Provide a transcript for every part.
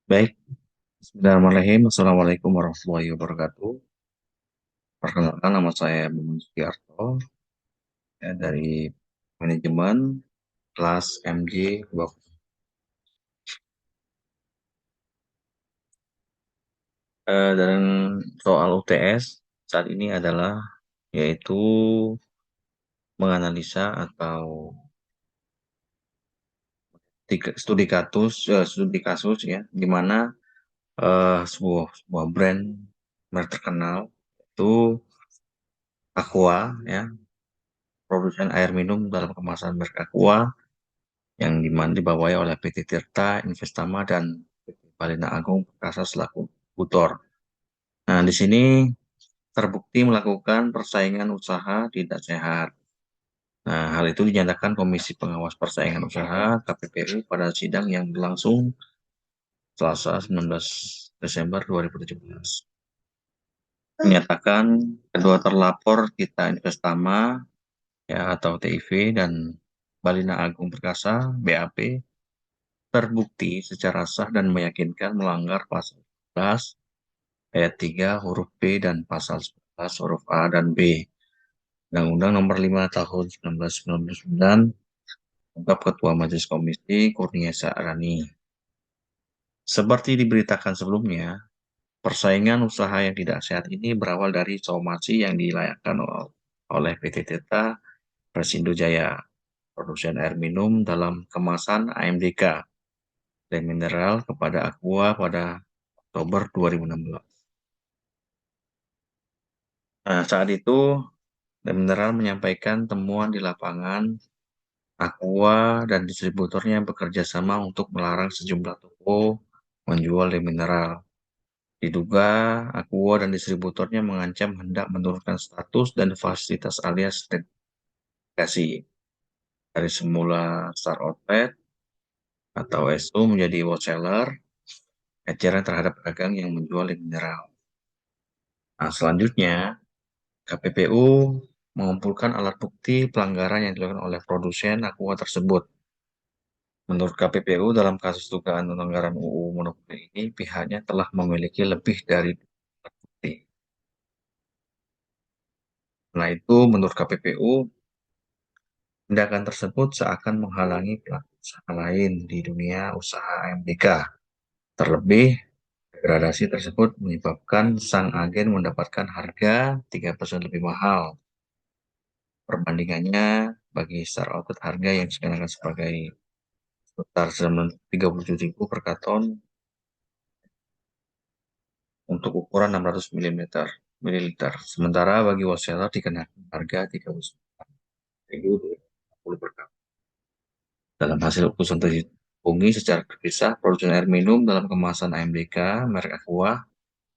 Baik, Bismillahirrahmanirrahim. Assalamualaikum warahmatullahi wabarakatuh. Perkenalkan, nama saya Bambang Sugiarto, ya, dari manajemen kelas MJ 20. Dan soal UTS saat ini adalah yaitu menganalisa atau studi kasus ya, di mana sebuah brand merek terkenal itu Aqua ya, produsen air minum dalam kemasan merek Aqua yang dimana dibawahi oleh PT Tirta Investama dan PT Balina Agung Perkasa selaku eksekutor. Nah, di sini terbukti melakukan persaingan usaha tidak sehat. Nah, hal itu dinyatakan Komisi Pengawas Persaingan Usaha KPPU pada sidang yang berlangsung Selasa 19 Desember 2017. Menyatakan kedua terlapor Tirta Investama ya atau TIV dan Balina Agung Perkasa BAP terbukti secara sah dan meyakinkan melanggar pasal 11 ayat 3 huruf B dan pasal 11 huruf A dan B Undang-Undang Nomor 5 Tahun 1999 ungkap Ketua Majelis Komisi Kurnia Sa'rani. Seperti diberitakan sebelumnya, persaingan usaha yang tidak sehat ini berawal dari somasi yang dilayangkan oleh PT Tirta Presindo Jaya, produsen air minum dalam kemasan AMDK dan mineral kepada Aqua pada Oktober 2016. Nah, saat itu Mineral menyampaikan temuan di lapangan Aqua dan distributornya bekerja sama untuk melarang sejumlah toko menjual mineral. Diduga Aqua dan distributornya mengancam hendak menurunkan status dan fasilitas alias degradasi dari semula Star Outlet atau SO menjadi wholesaler, eceran terhadap pedagang yang menjual mineral. Nah, selanjutnya KPPU mengumpulkan alat bukti pelanggaran yang dilakukan oleh produsen Aqua tersebut. Menurut KPPU, dalam kasus dugaan pelanggaran UU Monopoli ini, pihaknya telah memiliki lebih dari alat bukti. Nah, itu menurut KPPU, tindakan tersebut seakan menghalangi pelaku usaha lain di dunia usaha AMDK. Terlebih, degradasi tersebut menyebabkan sang agen mendapatkan harga 3% lebih mahal. Perbandingannya bagi Star Outlet harga yang dikenakan sebagai sekitar 37.000 per karton untuk ukuran 600 ml. Sementara bagi wholesaler dikenakan harga 39.050 per karton. Dalam hasil urusan tersebut secara terpisah, produsen air minum dalam kemasan AMDK merek Aqua,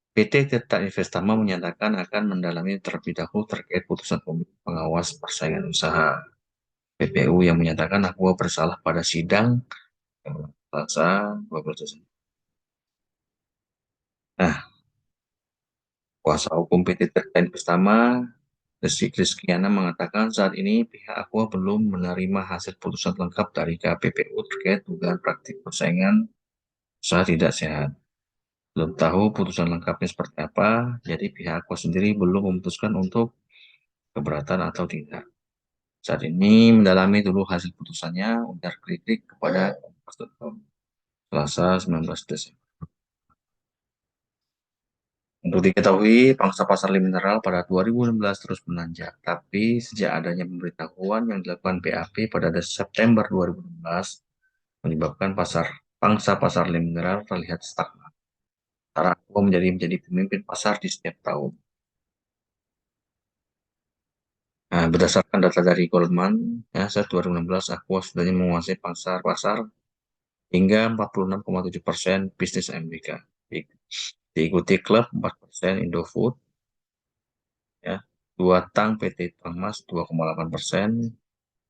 PT Tirta Investama menyatakan akan mendalami terlebih dahulu terkait putusan Komisi Pengawas Persaingan Usaha PPU yang menyatakan Aqua bersalah pada sidang Selasa 12 Desember. Nah, kuasa hukum PT Tirta Investama Desi Kristiana mengatakan saat ini pihak Aqua belum menerima hasil putusan lengkap dari KPPU terkait dugaan praktik persaingan usaha tidak sehat. Belum tahu putusan lengkapnya seperti apa, jadi pihak Aqua sendiri belum memutuskan untuk keberatan atau tidak. Saat ini mendalami dulu hasil putusannya, ujar kritik kepada Kompas.com Selasa 19 Desember. Untuk diketahui, pangsa pasar mineral pada 2016 terus menanjak, tapi sejak adanya pemberitahuan yang dilakukan BAP pada September 2016, menyebabkan pangsa pasar mineral terlihat stagnan. Sementara Aqua menjadi pemimpin pasar di setiap tahun. Nah, berdasarkan data dari Goldman, ya, sejak 2016, Aqua sudah menguasai pasar hingga 46,7% bisnis MBK. Diikuti klub 4%, Indofood, ya, dua Tang PT Tangmas 2,8%,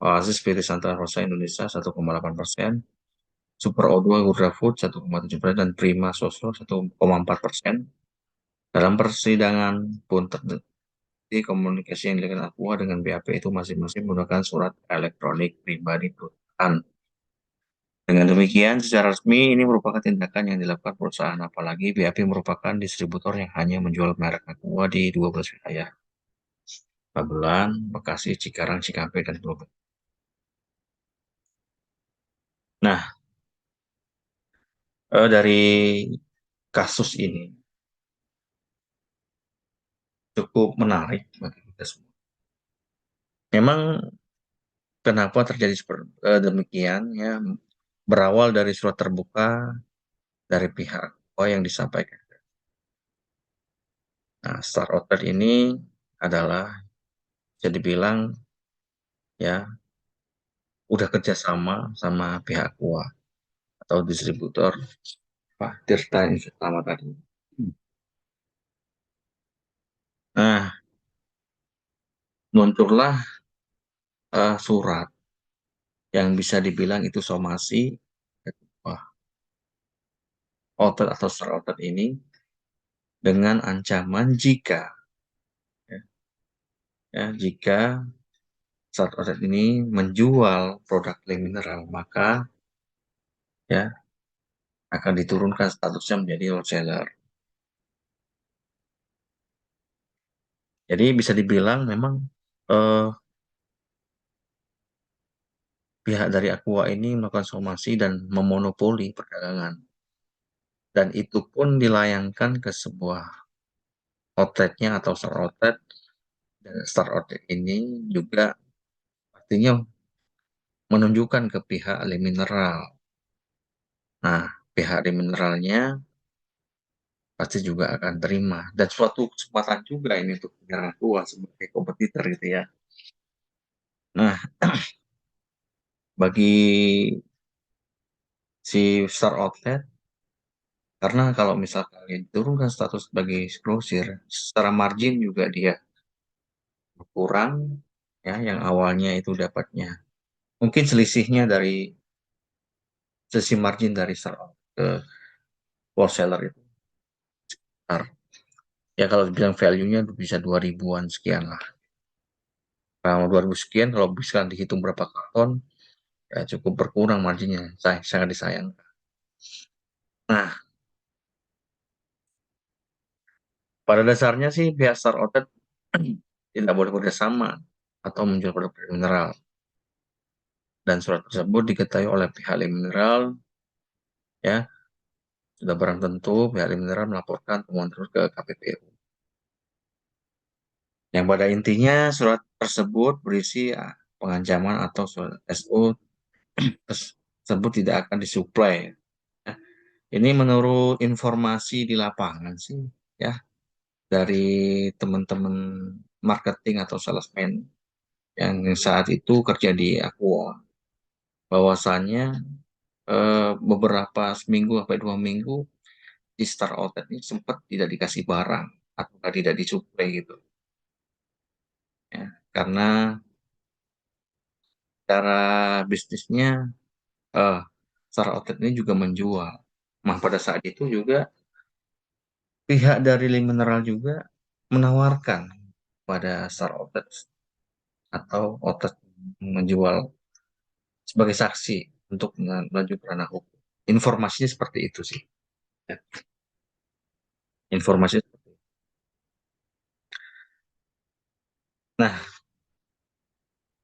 Oasis PT Santana Rosa Indonesia 1,8%, Super O2 Gurda Food 1,7%, dan Prima Sosro 1,4%. Dalam persidangan pun terjadi komunikasi yang dilakukan Aqua dengan BAP itu masing-masing menggunakan surat elektronik pribadi perusahaan. Dengan demikian, secara resmi ini merupakan tindakan yang dilakukan perusahaan, apalagi BAP merupakan distributor yang hanya menjual merek Aqua di 12 wilayah, Pabelan, Bekasi, Cikarang, Cikampek, dan Bogor. Nah, dari kasus ini cukup menarik bagi kita semua. Memang kenapa terjadi seperti demikian ya, berawal dari surat terbuka dari pihak Aqua yang disampaikan. Nah, Star Outlet ini adalah bisa dibilang ya udah kerjasama sama pihak Aqua atau distributor Pak Tirta yang pertama tadi. Nah, muncullah surat yang bisa dibilang itu somasi. Wah, outlet atau Star Outlet ini dengan ancaman ya, jika Star Outlet ini menjual produk Le Mineral, maka ya akan diturunkan statusnya menjadi wholesaler. Jadi bisa dibilang memang eh, pihak dari Aqua ini melakukan somasi dan memonopoli perdagangan. Dan itu pun dilayangkan ke sebuah outletnya atau Star Outlet. Dan Star Outlet ini juga artinya menunjukkan ke pihak Le Mineral. Nah, pihak Le Mineralnya pasti juga akan terima. Dan suatu kesempatan juga ini untuk menyerang Aqua sebagai kompetitor gitu ya. Nah, bagi si Star Outlet, karena kalau misalkan dia diturunkan status sebagai grosir, secara margin juga dia berkurang, ya, yang awalnya itu dapatnya. Mungkin selisihnya dari sisi margin dari Star Outlet ke wholesaler itu. Bentar. Ya kalau dibilang value-nya bisa 2000-an sekian lah. Kalau 2000 sekian, kalau bisa dihitung berapa karton, ya cukup berkurang marginnya. Sangat disayangkan. Nah, pada dasarnya sih pihak Star Outlet tidak boleh bekerjasama atau menjual produk mineral. Dan surat tersebut diketahui oleh pihak mineral, ya sudah barang tentu pihak mineral melaporkan temuan tersebut ke KPPU. Yang pada intinya surat tersebut berisi pengancaman atau surat SO tersebut tidak akan disuplai. Ya. Ini menurut informasi di lapangan sih, ya dari teman-teman marketing atau salesman yang saat itu kerja di Aqua, bahwasannya beberapa seminggu sampai 2 minggu di Star Outlet ini sempat tidak dikasih barang atau tidak disuplai gitu, ya karena cara bisnisnya eh, Star Outlet ini juga menjual. Nah, pada saat itu juga pihak dari Lee Mineral juga menawarkan pada Star Outlet atau outlet menjual sebagai saksi untuk melanjutkan ranah hukum. Informasinya seperti itu sih. Ya, informasinya seperti itu. Nah,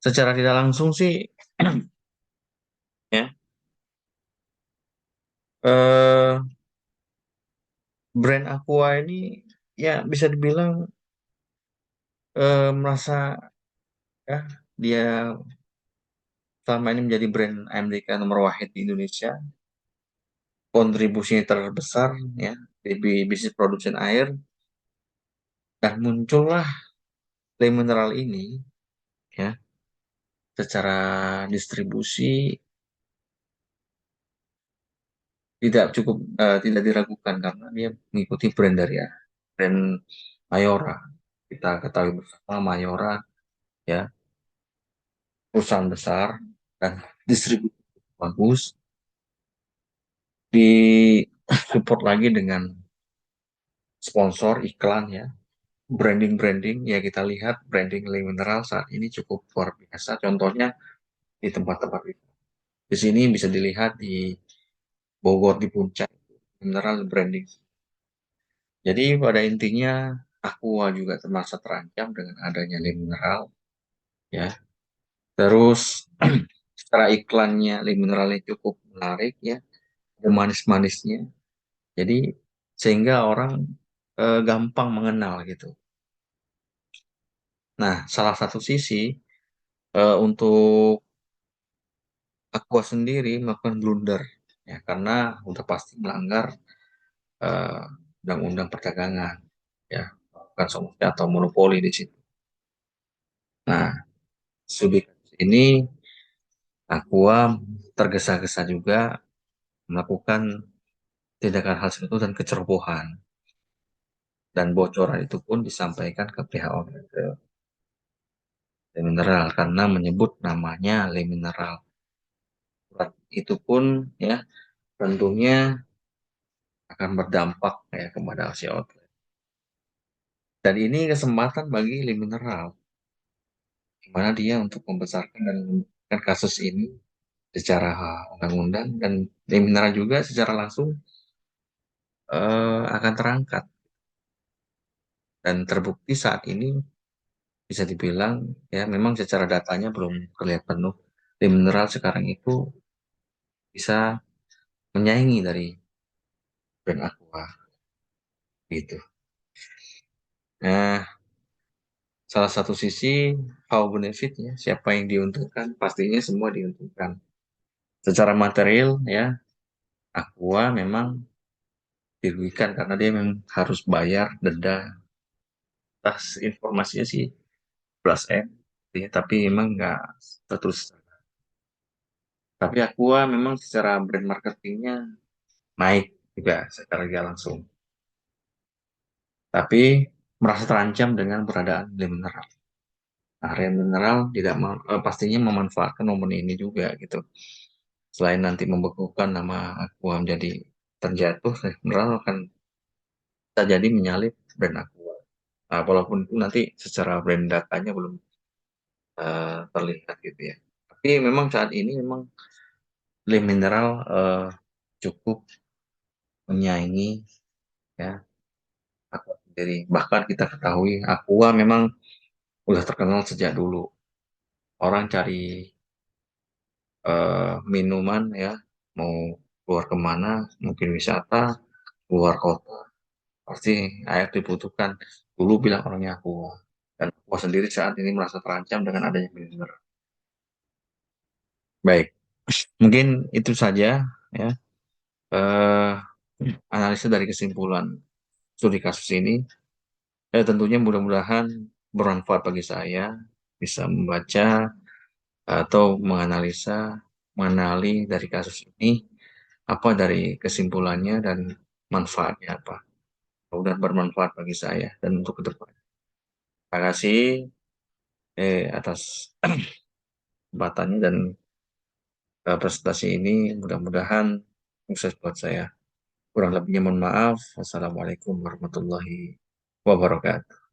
secara tidak langsung sih, ya, eh, brand Aqua ini ya bisa dibilang merasa ya dia selama ini menjadi brand Amerika nomor wahid di Indonesia, kontribusinya terbesar ya di bisnis produksi air, dan muncullah Le Mineral ini ya secara distribusi tidak diragukan karena dia mengikuti brand dari brand Mayora. Kita ketahui bersama Mayora ya perusahaan besar dan distribusi bagus, di support lagi dengan sponsor iklan ya, branding ya, kita lihat branding Le Mineral saat ini cukup luar biasa, contohnya di tempat-tempat itu. Di sini bisa dilihat di Bogor di Puncak, mineral branding. Jadi pada intinya Aqua juga termasuk terancam dengan adanya lem mineral, ya. Terus secara iklannya lem mineralnya cukup menarik, ya, ada manis-manisnya. Jadi sehingga orang gampang mengenal gitu. Nah, salah satu sisi untuk Aqua sendiri melakukan blunder, ya, karena udah pasti melanggar eh, undang-undang perdagangan, ya, bukan somasi atau monopoli di situ. Nah, studi kasus ini Aqua tergesa-gesa juga melakukan tindakan hal seperti itu dan kecerobohan, dan bocoran itu pun disampaikan ke pihak ke Le Mineral karena menyebut namanya Le Mineral. Surat itu pun, ya, tentunya akan berdampak ya kepada si outlet. Dan ini kesempatan bagi Le Mineral, di mana dia untuk membesarkan dan membuktikan kasus ini secara undang-undang, dan Le Mineral juga secara langsung akan terangkat dan terbukti saat ini bisa dibilang, ya, memang secara datanya belum terlihat penuh. Le Mineral sekarang itu bisa menyaingi dari brand Aqua gitu. Nah, salah satu sisi how benefitnya, siapa yang diuntungkan, pastinya semua diuntungkan. Secara material, ya, Aqua memang dirugikan karena dia memang harus bayar denda. Atas informasinya sih plus M, ya, tapi memang nggak tertulis. Tapi Aqua memang secara brand marketingnya naik juga secara tidak langsung. Tapi merasa terancam dengan beradaan Le Mineral. Nah, Le Mineral tidak pastinya memanfaatkan momen ini juga gitu. Selain nanti membekukan nama Aqua menjadi terjatuh, Le Mineral akan bisa jadi menyalip brand Aqua. Nah, walaupun itu nanti secara brand datanya belum terlihat gitu ya. Tapi memang saat ini memang Le Mineral cukup menyaingi, ya, Aqua sendiri. Bahkan kita ketahui Aqua memang udah terkenal sejak dulu. Orang cari minuman, ya, mau keluar kemana, mungkin wisata, keluar kota, pasti air dibutuhkan. Dulu bilang orangnya Aqua. Dan Aqua sendiri saat ini merasa terancam dengan adanya mineral. Baik, mungkin itu saja, ya, eh, analisa dari kesimpulan studi kasus ini. Tentunya mudah-mudahan bermanfaat bagi saya, bisa membaca atau menganalisa, mengenali dari kasus ini, apa dari kesimpulannya dan manfaatnya apa. Mudah bermanfaat bagi saya dan untuk ke depan. Terima kasih atas kesempatannya dan presentasi ini. Mudah-mudahan sukses buat saya. Kurang lebihnya mohon maaf. Wassalamualaikum warahmatullahi wabarakatuh.